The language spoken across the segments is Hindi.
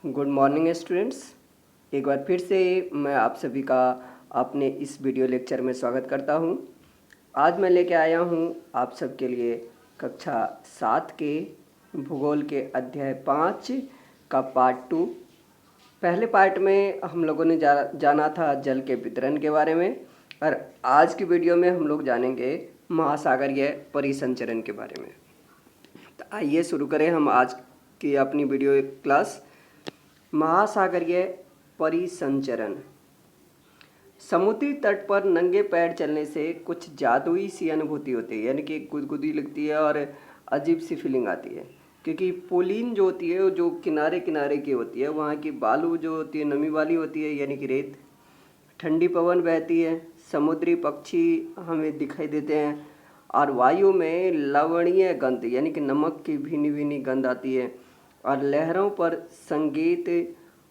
Good morning students. एक बार फिर से मैं आप सभी का अपने इस वीडियो लेक्चर में स्वागत करता हूं। आज मैं लेके आया हूं आप सबके लिए कक्षा 7 के भूगोल के अध्याय 5 का पार्ट 2। पहले पार्ट में हम लोगों ने जाना था जल के वितरण के बारे में, और आज की वीडियो में हम लोग जानेंगे महासागरीय परिसंचरण के बारे में। तो आइए शुरू करें हम आज की अपनी वीडियो क्लास। महासागरीय परिसंचरण। समुद्री तट पर नंगे पैर चलने से कुछ जादुई सी अनुभूति होती है, यानी कि गुदगुदी लगती है और अजीब सी फीलिंग आती है, क्योंकि पोलीन जो होती है वो जो किनारे किनारे की होती है, वहाँ की बालू जो होती है नमी वाली होती है, यानी कि रेत। ठंडी पवन बहती है, समुद्री पक्षी हमें दिखाई देते हैं, और वायु में लवणीय गंध यानी कि नमक की भीनी भीनी गंध आती है, और लहरों पर संगीत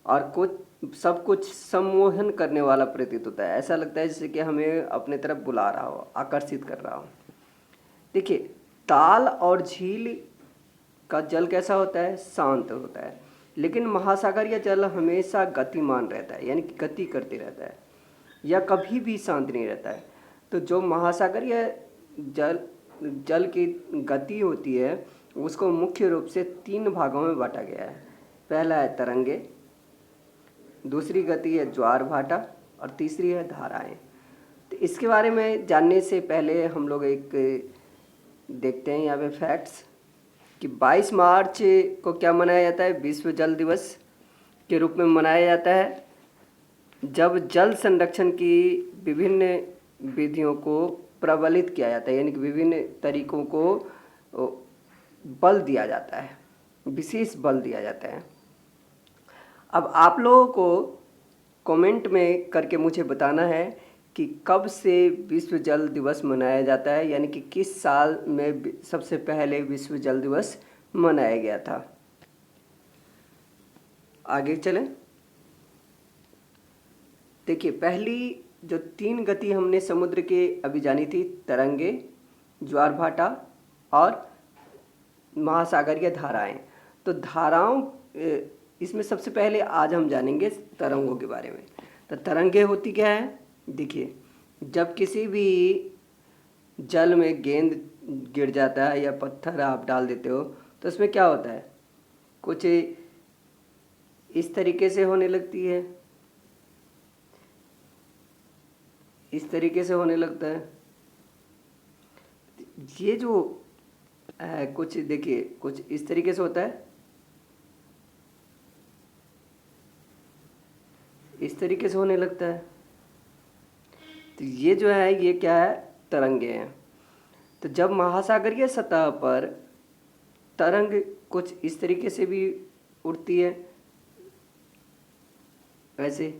और कुछ सब कुछ सम्मोहन करने वाला प्रतीत होता है। ऐसा लगता है जैसे कि हमें अपने तरफ बुला रहा हो, आकर्षित कर रहा हो। देखिए, ताल और झील का जल कैसा होता है? शांत होता है, लेकिन महासागरीय जल हमेशा गतिमान रहता है, यानी कि गति करते रहता है, या कभी भी शांत नहीं रहता है। तो जो महासागरीय जल जल की गति होती है उसको मुख्य रूप से 3 भागों में बांटा गया है। पहला है तरंगे, दूसरी गति है ज्वार भाटा, और तीसरी है धाराएं। तो इसके बारे में जानने से पहले हम लोग एक देखते हैं यहाँ पे फैक्ट्स कि 22 मार्च को क्या मनाया जाता है? विश्व जल दिवस के रूप में मनाया जाता है, जब जल संरक्षण की विभिन्न विधियों को प्रबलित किया जाता है, यानी कि विभिन्न तरीकों को बल दिया जाता है, विशेष बल दिया जाता है। अब आप लोगों को कमेंट में करके मुझे बताना है कि कब से विश्व जल दिवस मनाया जाता है, यानी कि किस साल में सबसे पहले विश्व जल दिवस मनाया गया था। आगे चलें। देखिए, पहली जो 3 गति हमने समुद्र के अभी जानी थी, तरंगे, ज्वार भाटा और महासागरीय धाराएं। तो धाराओं इसमें सबसे पहले आज हम जानेंगे तरंगों के बारे में। तो तरंगे होती क्या है? देखिए, जब किसी भी जल में गेंद गिर जाता है या पत्थर आप डाल देते हो तो उसमें क्या होता है? कुछ इस तरीके से होने लगती है, इस तरीके से होने लगता है। ये जो कुछ देखिए, कुछ इस तरीके से होता है, इस तरीके से होने लगता है। तो ये जो है ये क्या है? तरंगे हैं। तो जब महासागरीय सतह पर तरंग कुछ इस तरीके से भी उड़ती है, ऐसे,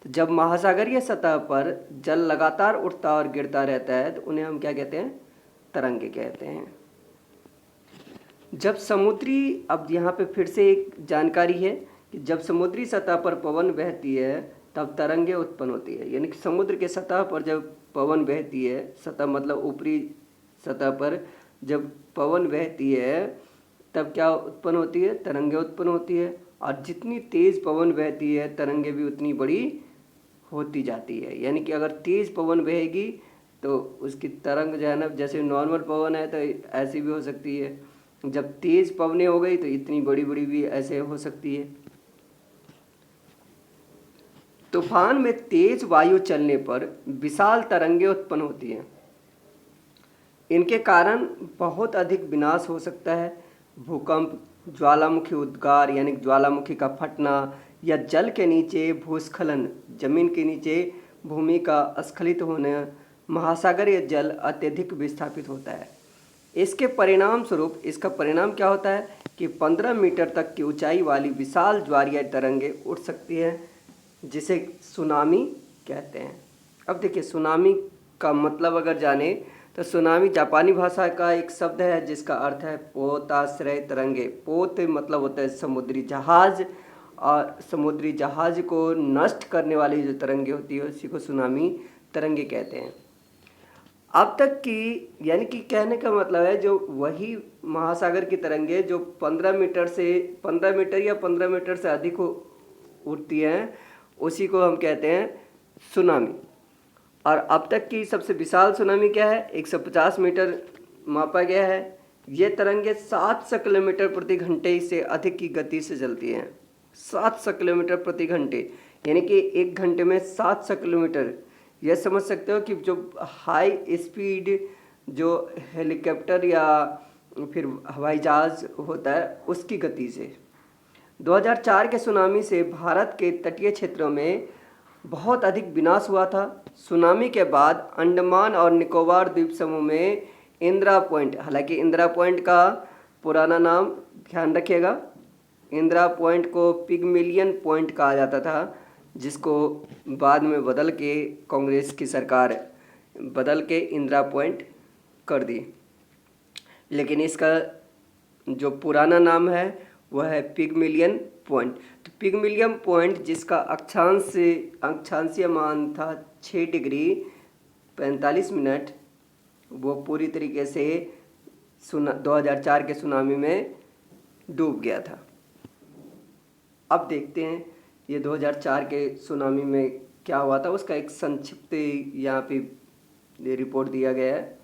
तो जब महासागरीय सतह पर जल लगातार उठता और गिरता रहता है तो उन्हें हम क्या कहते हैं? तरंगे कहते हैं। जब समुद्री, अब यहाँ पे फिर से एक जानकारी है कि जब समुद्री सतह पर पवन बहती है तब तरंगे उत्पन्न होती है, यानी कि समुद्र के सतह पर जब पवन बहती है, सतह मतलब ऊपरी सतह पर जब पवन बहती है तब क्या उत्पन्न होती है? तरंगे उत्पन्न होती है, और जितनी तेज़ पवन बहती है तरंगे भी उतनी बड़ी होती जाती है। यानी कि अगर तेज़ पवन बहेगी तो उसकी तरंग जो है ना, जैसे नॉर्मल पवन है तो ऐसी भी हो सकती है, जब तेज़ पवनें हो गई तो इतनी बड़ी बड़ी भी ऐसे हो सकती है। तूफान में तेज वायु चलने पर विशाल तरंगे उत्पन्न होती हैं। इनके कारण बहुत अधिक विनाश हो सकता है। भूकंप, ज्वालामुखी उद्गार यानी ज्वालामुखी का फटना, या जल के नीचे भूस्खलन, जमीन के नीचे भूमि का स्खलित होना, महासागरीय जल अत्यधिक विस्थापित होता है। इसके परिणाम स्वरूप इसका परिणाम क्या होता है कि 15 मीटर तक की ऊंचाई वाली विशाल ज्वारीय तरंगे उठ सकती हैं, जिसे सुनामी कहते हैं। अब देखिए, सुनामी का मतलब अगर जाने तो सुनामी जापानी भाषा का एक शब्द है जिसका अर्थ है पोताश्रय तरंगे। पोत मतलब होता है समुद्री जहाज, और समुद्री जहाज को नष्ट करने वाली जो तरंगे होती है उसी को सुनामी तरंगे कहते हैं। अब तक की, यानी कि कहने का मतलब है जो वही महासागर की तरंगे जो 15 मीटर या 15 मीटर से अधिक उठती हैं, उसी को हम कहते हैं सुनामी। और अब तक की सबसे विशाल सुनामी क्या है? 150 मीटर मापा गया है। ये तरंगे 700 किलोमीटर प्रति घंटे से अधिक की गति से चलती हैं। 700 किलोमीटर प्रति घंटे, यानी कि 1 घंटे में 700 किलोमीटर। यह समझ सकते हो कि जो हाई स्पीड जो हेलीकॉप्टर या फिर हवाई जहाज होता है उसकी गति से। 2004 के सुनामी से भारत के तटीय क्षेत्रों में बहुत अधिक विनाश हुआ था। सुनामी के बाद अंडमान और निकोबार द्वीप समूह में इंदिरा पॉइंट, हालांकि इंदिरा पॉइंट का पुराना नाम ध्यान रखिएगा, इंदिरा पॉइंट को पिगमिलियन पॉइंट कहा जाता था, जिसको बाद में बदल के कांग्रेस की सरकार बदल के इंदिरा पॉइंट कर दी। लेकिन इसका जो पुराना नाम है वह है पिगमिलियन पॉइंट। तो पिगमिलियन पॉइंट जिसका अक्षांशीय मान था 6 डिग्री 45 मिनट, वो पूरी तरीके से 2004 के सुनामी में डूब गया था। अब देखते हैं ये 2004 के सुनामी में क्या हुआ था, उसका एक संक्षिप्त यहाँ पे रिपोर्ट दिया गया है।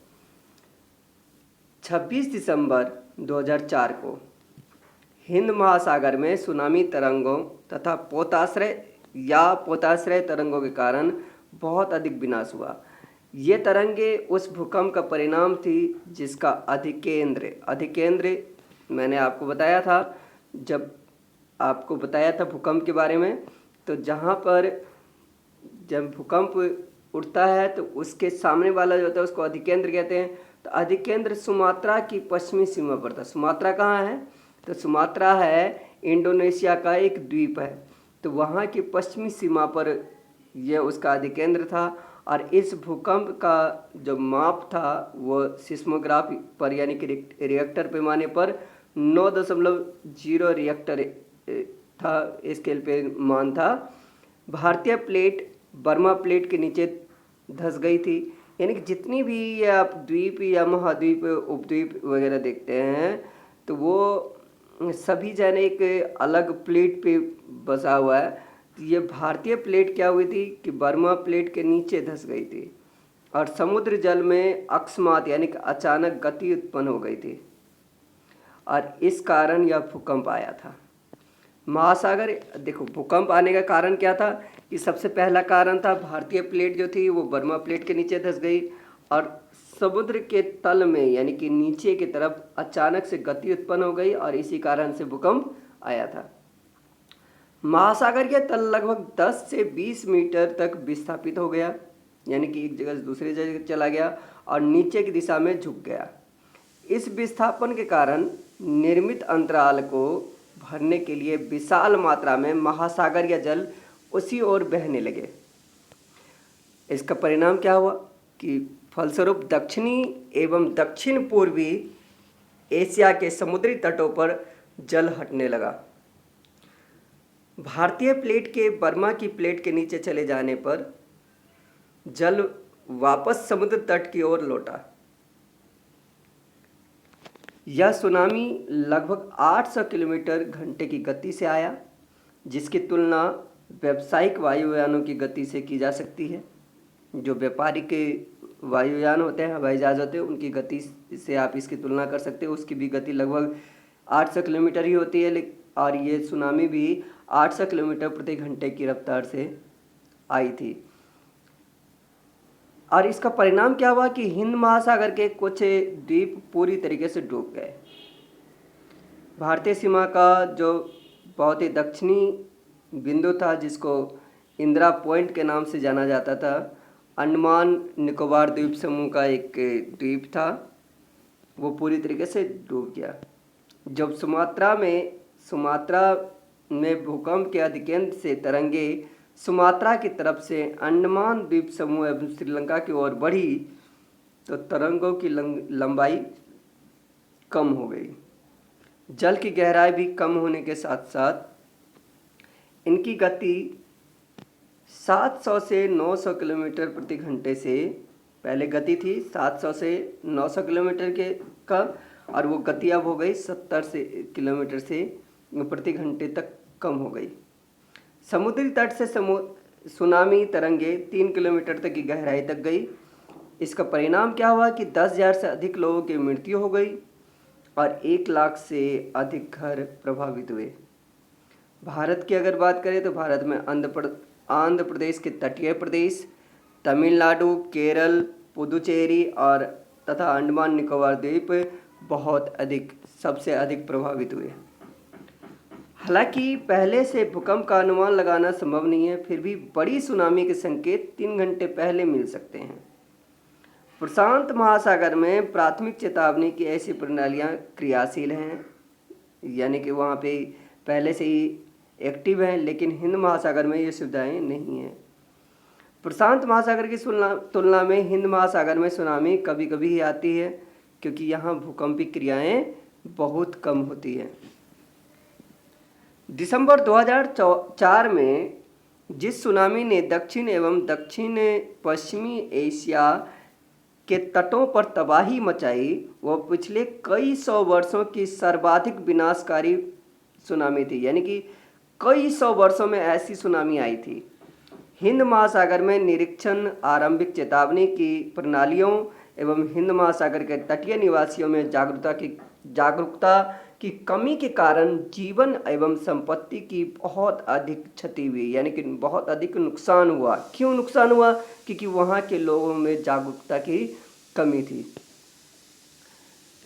26 दिसंबर 2004 को हिंद महासागर में सुनामी तरंगों तथा पोताश्रय तरंगों के कारण बहुत अधिक विनाश हुआ। ये तरंगे उस भूकंप का परिणाम थी जिसका अधिकेंद्र मैंने आपको बताया था, जब आपको बताया था भूकंप के बारे में, तो जहाँ पर जब भूकंप उठता है तो उसके सामने वाला जो होता है उसको अधिकेंद्र कहते हैं। तो अधिकेंद्र सुमात्रा की पश्चिमी सीमा पर था। सुमात्रा कहाँ है? तो सुमात्रा है इंडोनेशिया का एक द्वीप है, तो वहाँ की पश्चिमी सीमा पर यह उसका अधिकेंद्र था। और इस भूकंप का जो माप था वो सिस्मोग्राफ पर यानी कि रिएक्टर पैमाने पर 9.0 रिएक्टर था, स्केल पे मान था। भारतीय प्लेट बर्मा प्लेट के नीचे धंस गई थी। यानी कि जितनी भी आप द्वीप या महाद्वीप उपद्वीप वगैरह देखते हैं तो वो सभी जने एक अलग प्लेट पे बसा हुआ है। ये भारतीय प्लेट क्या हुई थी कि बर्मा प्लेट के नीचे धंस गई थी और समुद्र जल में अकस्मात यानी कि अचानक गति उत्पन्न हो गई थी और इस कारण यह भूकंप आया था। महासागर, देखो भूकंप आने का कारण क्या था कि सबसे पहला कारण था भारतीय प्लेट जो थी वो बर्मा प्लेट के नीचे धंस गई और समुद्र के तल में यानी कि नीचे की तरफ अचानक से गति उत्पन्न हो गई और इसी कारण से भूकंप आया था। महासागर के तल लगभग 10 से 20 मीटर तक विस्थापित हो गया, यानी कि एक जगह से दूसरी जगह चला गया और नीचे की दिशा में झुक गया। इस विस्थापन के कारण निर्मित अंतराल को भरने के लिए विशाल मात्रा में महासागरीय जल उसी ओर बहने लगे। इसका परिणाम क्या हुआ कि फलस्वरूप दक्षिणी एवं दक्षिण पूर्वी एशिया के समुद्री तटों पर जल हटने लगा। भारतीय प्लेट के बर्मा की प्लेट के नीचे चले जाने पर जल वापस समुद्र तट की ओर लौटा। यह सुनामी लगभग 800 किलोमीटर घंटे की गति से आया, जिसकी तुलना व्यावसायिक वायुयानों की गति से की जा सकती है। जो व्यापारिक वायुयान होते हैं, हवाई जहाज होते हैं, उनकी गति से आप इसकी तुलना कर सकते हो। उसकी भी गति लगभग 800 किलोमीटर ही होती है, और ये सुनामी भी 800 किलोमीटर प्रति घंटे की रफ्तार से आई थी। और इसका परिणाम क्या हुआ कि हिंद महासागर के कुछ द्वीप पूरी तरीके से डूब गए। भारतीय सीमा का जो बहुत ही दक्षिणी बिंदु था, जिसको इंदिरा पॉइंट के नाम से जाना जाता था, अंडमान निकोबार द्वीप समूह का एक द्वीप था, वो पूरी तरीके से डूब गया। जब सुमात्रा में भूकंप के अधिकेंद्र से तरंगे सुमात्रा की तरफ से अंडमान द्वीप समूह एवं श्रीलंका की ओर बढ़ी तो तरंगों की लंबाई कम हो गई। जल की गहराई भी कम होने के साथ साथ इनकी गति 700 से 900 किलोमीटर प्रति घंटे से पहले गति थी 700 से 900 किलोमीटर के का, और वो गति अब हो गई 70 से किलोमीटर से प्रति घंटे तक कम हो गई। समुद्री तट से सुनामी तरंगे 3 किलोमीटर तक की गहराई तक गई। इसका परिणाम क्या हुआ कि 10,000 से अधिक लोगों की मृत्यु हो गई और 1 लाख से अधिक घर प्रभावित हुए। भारत की अगर बात करें तो भारत में आंध्र प्रदेश के तटीय प्रदेश, तमिलनाडु, केरल, पुदुचेरी और तथा अंडमान निकोबार द्वीप सबसे अधिक प्रभावित हुए। हालांकि पहले से भूकंप का अनुमान लगाना संभव नहीं है, फिर भी बड़ी सुनामी के संकेत 3 घंटे पहले मिल सकते हैं। प्रशांत महासागर में प्राथमिक चेतावनी की ऐसी प्रणालियां क्रियाशील हैं, यानी कि वहाँ पे पहले से ही एक्टिव हैं, लेकिन हिंद महासागर में ये सुविधाएं नहीं हैं। प्रशांत महासागर की तुलना में हिंद महासागर में सुनामी कभी कभी ही आती है, क्योंकि यहाँ भूकंपीय क्रियाएं बहुत कम होती हैं। दिसंबर 2004 में जिस सुनामी ने दक्षिण एवं दक्षिण पश्चिमी एशिया के तटों पर तबाही मचाई, वह पिछले कई सौ वर्षों की सर्वाधिक विनाशकारी सुनामी थी, यानी कि कई सौ वर्षों में ऐसी सुनामी आई थी। हिंद महासागर में निरीक्षण आरंभिक चेतावनी की प्रणालियों एवं हिंद महासागर के तटीय निवासियों में जागरूकता की कमी के कारण जीवन एवं संपत्ति की बहुत अधिक क्षति हुई, यानी कि बहुत अधिक नुकसान हुआ। क्यों नुकसान हुआ? क्योंकि वहाँ के लोगों में जागरूकता की कमी थी।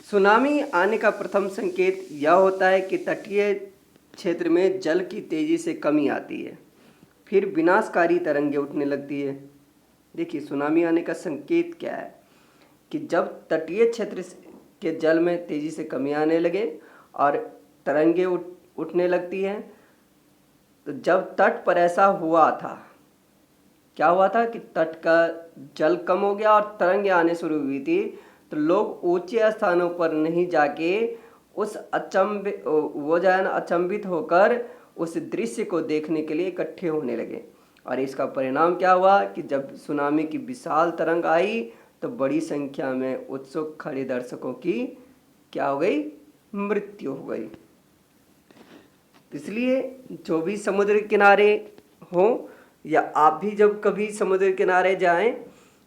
सुनामी आने का प्रथम संकेत यह होता है कि तटीय क्षेत्र में जल की तेजी से कमी आती है, फिर विनाशकारी तरंगे उठने लगती है। देखिए, सुनामी आने का संकेत क्या है कि जब तटीय क्षेत्र के जल में तेजी से कमी आने लगे और तरंगे उठने लगती हैं। तो जब तट पर ऐसा हुआ था, क्या हुआ था कि तट का जल कम हो गया और तरंगे आने शुरू हुई थी, तो लोग ऊंचे स्थानों पर नहीं जाके अचंभित होकर उस दृश्य को देखने के लिए इकट्ठे होने लगे। और इसका परिणाम क्या हुआ कि जब सुनामी की विशाल तरंग आई तो बड़ी संख्या में उत्सुक खड़े दर्शकों की क्या हो गई? मृत्यु हो गई। इसलिए जो भी समुद्र किनारे हो या आप भी जब कभी समुद्र किनारे जाएं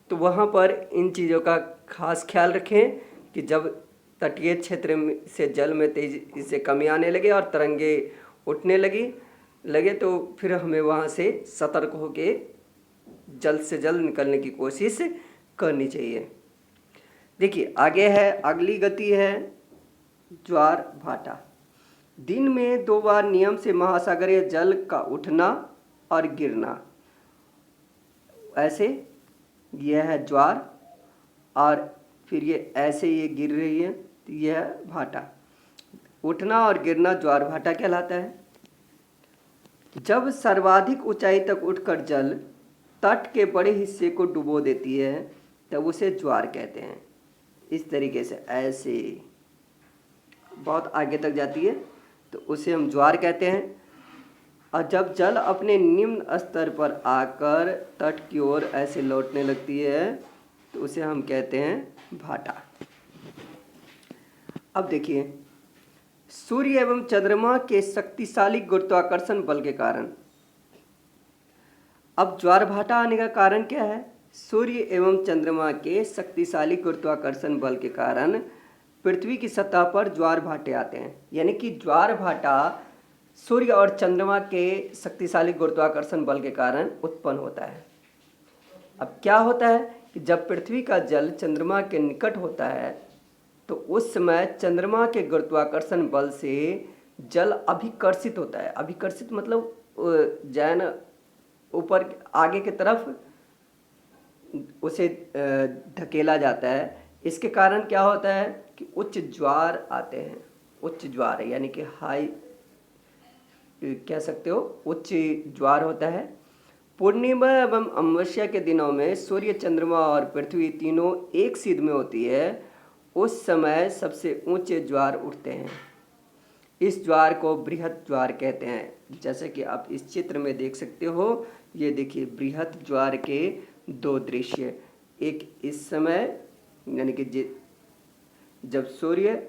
तो वहाँ पर इन चीज़ों का खास ख्याल रखें कि जब तटीय क्षेत्र से जल में तेजी से कमी आने लगे और तरंगे उठने लगे तो फिर हमें वहाँ से सतर्क होके जल्द से जल्द निकलने की कोशिश करनी चाहिए। देखिए, आगे है, अगली गति है ज्वार भाटा। दिन में 2 बार नियम से महासागरीय जल का उठना और गिरना। ऐसे यह है ज्वार और फिर ये ऐसे ये गिर रही है, तो यह है भाटा। उठना और गिरना ज्वार भाटा कहलाता है। जब सर्वाधिक ऊंचाई तक उठकर जल तट के बड़े हिस्से को डुबो देती है तब उसे ज्वार कहते हैं। इस तरीके से ऐसे बहुत आगे तक जाती है तो उसे हम ज्वार कहते हैं। और जब जल अपने निम्न स्तर पर आकर तट की ओर ऐसे लौटने लगती है तो उसे हम कहते हैं भाटा। अब देखिए, सूर्य एवं चंद्रमा के शक्तिशाली गुरुत्वाकर्षण बल के कारण। अब ज्वार भाटा आने का कारण क्या है? सूर्य एवं चंद्रमा के शक्तिशाली गुरुत्वाकर्षण बल के कारण पृथ्वी की सतह पर ज्वार भाटे आते हैं। यानी कि ज्वार भाटा सूर्य और चंद्रमा के शक्तिशाली गुरुत्वाकर्षण बल के कारण उत्पन्न होता है। अब क्या होता है कि जब पृथ्वी का जल चंद्रमा के निकट होता है तो उस समय चंद्रमा के गुरुत्वाकर्षण बल से जल अभिकर्षित होता है। अभिकर्षित मतलब जैन ऊपर आगे की तरफ उसे ढकेला जाता है। इसके कारण क्या होता है कि उच्च ज्वार आते हैं। उच्च ज्वार यानी कि हाई कह सकते हो, उच्च ज्वार होता है। पूर्णिमा एवं अमावस्या के दिनों में सूर्य, चंद्रमा और पृथ्वी तीनों एक सिध में होती है। उस समय सबसे ऊंचे ज्वार उठते हैं। इस ज्वार को बृहत ज्वार कहते हैं। जैसे कि आप इस चित्र में देख सकते हो, ये देखिए बृहत ज्वार के 2 दृश्य। एक इस समय यानी कि जब सूर्य,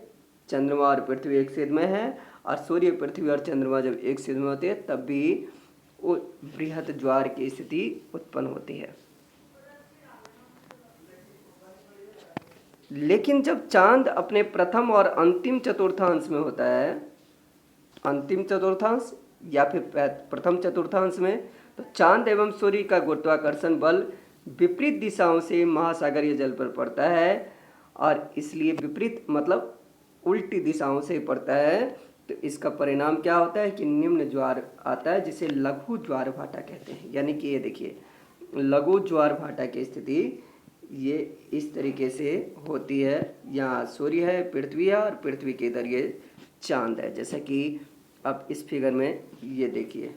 चंद्रमा और पृथ्वी एक सिर में है, और सूर्य, पृथ्वी और चंद्रमा जब एक सिर में होते हैं तब भी वो बृहत ज्वार की स्थिति उत्पन्न होती है। लेकिन जब चांद अपने प्रथम और अंतिम चतुर्थांश में होता है, अंतिम चतुर्थांश या फिर प्रथम चतुर्थांश में, तो चांद एवं सूर्य का गुरुत्वाकर्षण बल विपरीत दिशाओं से महासागरीय जल पर पड़ता है, और इसलिए विपरीत मतलब उल्टी दिशाओं से पड़ता है। तो इसका परिणाम क्या होता है कि निम्न ज्वार आता है, जिसे लघु ज्वार भाटा कहते हैं। यानी कि ये देखिए, लघु ज्वार भाटा की स्थिति ये इस तरीके से होती है। यहाँ सूर्य है, पृथ्वी है, और पृथ्वी के इधर ये चांद है, जैसा कि अब इस फिगर में ये देखिए,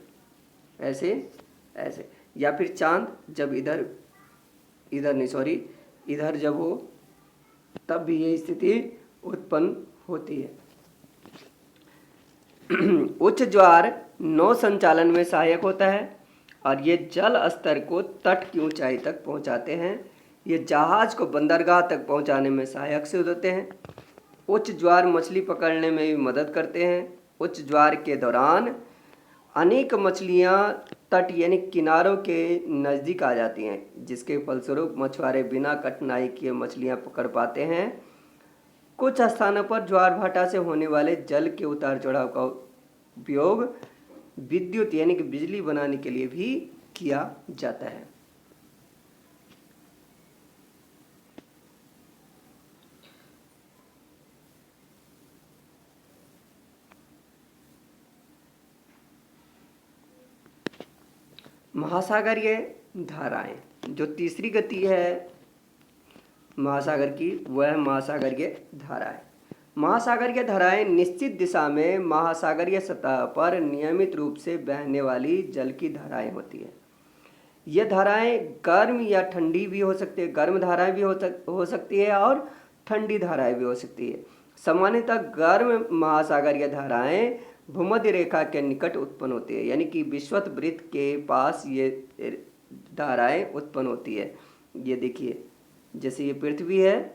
ऐसे ऐसे। या फिर चांद जब इधर नहीं सॉरी इधर जब हो तब भी ये स्थिति उत्पन्न होती है। उच्च ज्वार नौ संचालन में सहायक होता है, और ये जल स्तर को तट की ऊंचाई तक पहुंचाते हैं। ये जहाज को बंदरगाह तक पहुंचाने में सहायक सिद्ध होते हैं। उच्च ज्वार मछली पकड़ने में भी मदद करते हैं। उच्च ज्वार के दौरान अनेक मछलियां तट यानी किनारों के नज़दीक आ जाती हैं, जिसके फलस्वरूप मछुआरे बिना कठिनाई किए मछलियां पकड़ पाते हैं। कुछ स्थानों पर ज्वार भाटा से होने वाले जल के उतार चढ़ाव का उपयोग विद्युत यानी कि बिजली बनाने के लिए भी किया जाता है। महासागरीय धाराएं, जो तीसरी गति है महासागर की, वह महासागरीय धाराएं। महासागरीय धाराएं निश्चित दिशा में महासागरीय सतह पर नियमित रूप से बहने वाली जल की धाराएं होती है। ये धाराएं गर्म या ठंडी भी हो सकती है, गर्म धाराएं भी हो सकती है, और ठंडी धाराएं भी हो सकती है। सामान्यतः गर्म महासागरीय धाराएं भूमध्य रेखा के निकट उत्पन्न होती है, यानी कि विषुवत वृत्त के पास ये धाराएं उत्पन्न होती है। ये देखिए, जैसे ये पृथ्वी है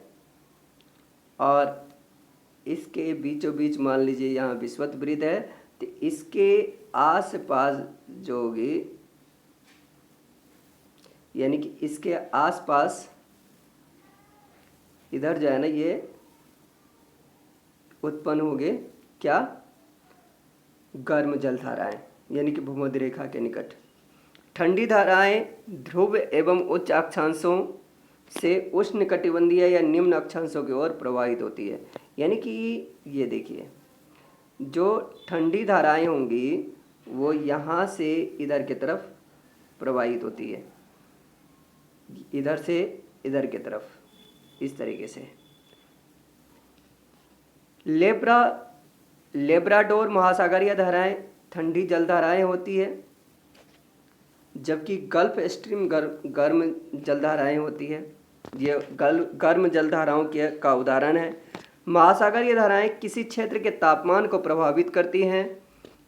और इसके बीचों बीच मान लीजिए यहाँ विषुवत वृत्त है, तो इसके आस पास जो होगी यानी कि इसके आस पास इधर जो है ना, ये उत्पन्न होंगे क्या, गर्म जल धाराएं, यानी कि भूमध्य रेखा के निकट। ठंडी धाराएं ध्रुव एवं उच्च अक्षांशों से उष्णकटिबंधीय या निम्न अक्षांशों की ओर प्रवाहित होती है। यानी कि ये देखिए, जो ठंडी धाराएं होंगी वो यहाँ से इधर की तरफ प्रवाहित होती है, इधर से इधर की तरफ, इस तरीके से। लेब्राडोर महासागरीय धाराएं ठंडी जल धाराएं होती है, जबकि गल्फ स्ट्रीम गर्म जल धाराएं होती है। ये गर्म जल धाराओं का उदाहरण है। महासागरीय धाराएं किसी क्षेत्र के तापमान को प्रभावित करती हैं।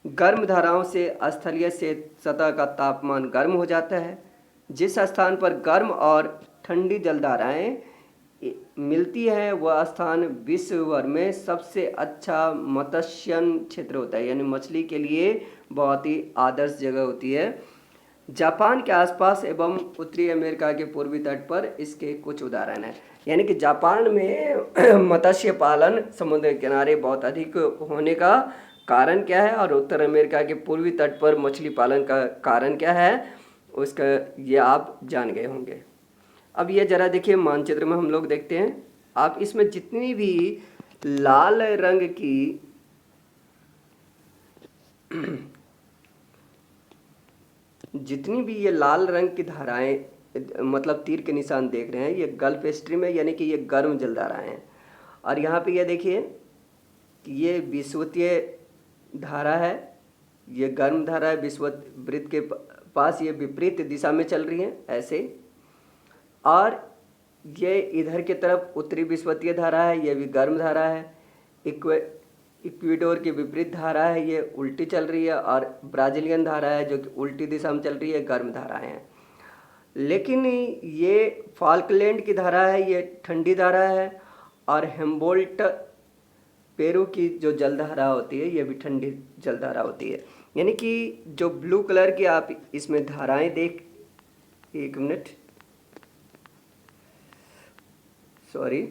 गर्म धाराओं से स्थलीय से सतह का तापमान गर्म हो जाता है। जिस स्थान पर गर्म और ठंडी जल धाराएं मिलती है वह स्थान विश्व भर में सबसे अच्छा मत्स्यन क्षेत्र होता है, यानी मछली के लिए बहुत ही आदर्श जगह होती है। जापान के आसपास एवं उत्तरी अमेरिका के पूर्वी तट पर इसके कुछ उदाहरण हैं। यानी कि जापान में मत्स्य पालन समुद्र किनारे बहुत अधिक होने का कारण क्या है, और उत्तर अमेरिका के पूर्वी तट पर मछली पालन का कारण क्या है, उसका ये आप जान गए होंगे। अब ये जरा देखिए, मानचित्र में हम लोग देखते हैं। आप इसमें जितनी भी लाल रंग की जितनी भी ये लाल रंग की धाराएं मतलब तीर के निशान देख रहे हैं, ये गल्फ स्ट्रीम है, यानी कि ये गर्म जल धाराएं हैं। और यहाँ पे ये देखिए कि ये विषुवतीय धारा है, ये गर्म धारा है, विषुवत वृत्त के पास ये विपरीत दिशा में चल रही है ऐसे। और ये इधर की तरफ उत्तरी विषुवतीय धारा है, ये भी गर्म धारा है। इक्वेडोर की विपरीत धारा है, ये उल्टी चल रही है। और ब्राज़ीलियन धारा है जो कि उल्टी दिशा में चल रही है, गर्म धाराएं हैं। लेकिन ये फाल्कलैंड की धारा है, ये ठंडी धारा है, और हेम्बोल्ट पेरू की जो जलधारा होती है ये भी ठंडी जलधारा होती है। यानी कि जो ब्लू कलर की आप इसमें धाराएं देख, एक मिनट, सॉरी,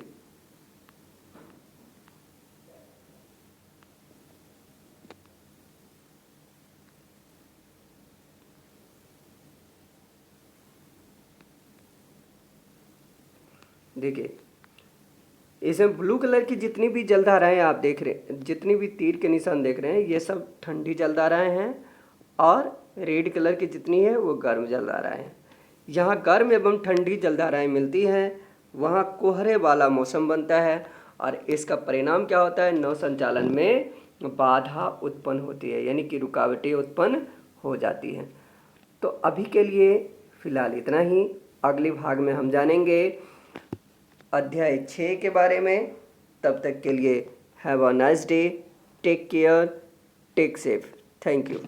देखिए इसमें ब्लू कलर की जितनी भी जलधाराएं आप देख रहे हैं, जितनी भी तीर के निशान देख रहे हैं, ये सब ठंडी जलधाराएं हैं, और रेड कलर की जितनी है वो गर्म जलधाराएं हैं। यहाँ गर्म एवं ठंडी जलधाराएं मिलती हैं, वहाँ कोहरे वाला मौसम बनता है, और इसका परिणाम क्या होता है, नौ संचालन में बाधा उत्पन्न होती है, यानी कि रुकावटें उत्पन्न हो जाती हैं। तो अभी के लिए फ़िलहाल इतना ही। अगले भाग में हम जानेंगे अध्याय 6 के बारे में। तब तक के लिए have a nice day, take care, take safe, thank you.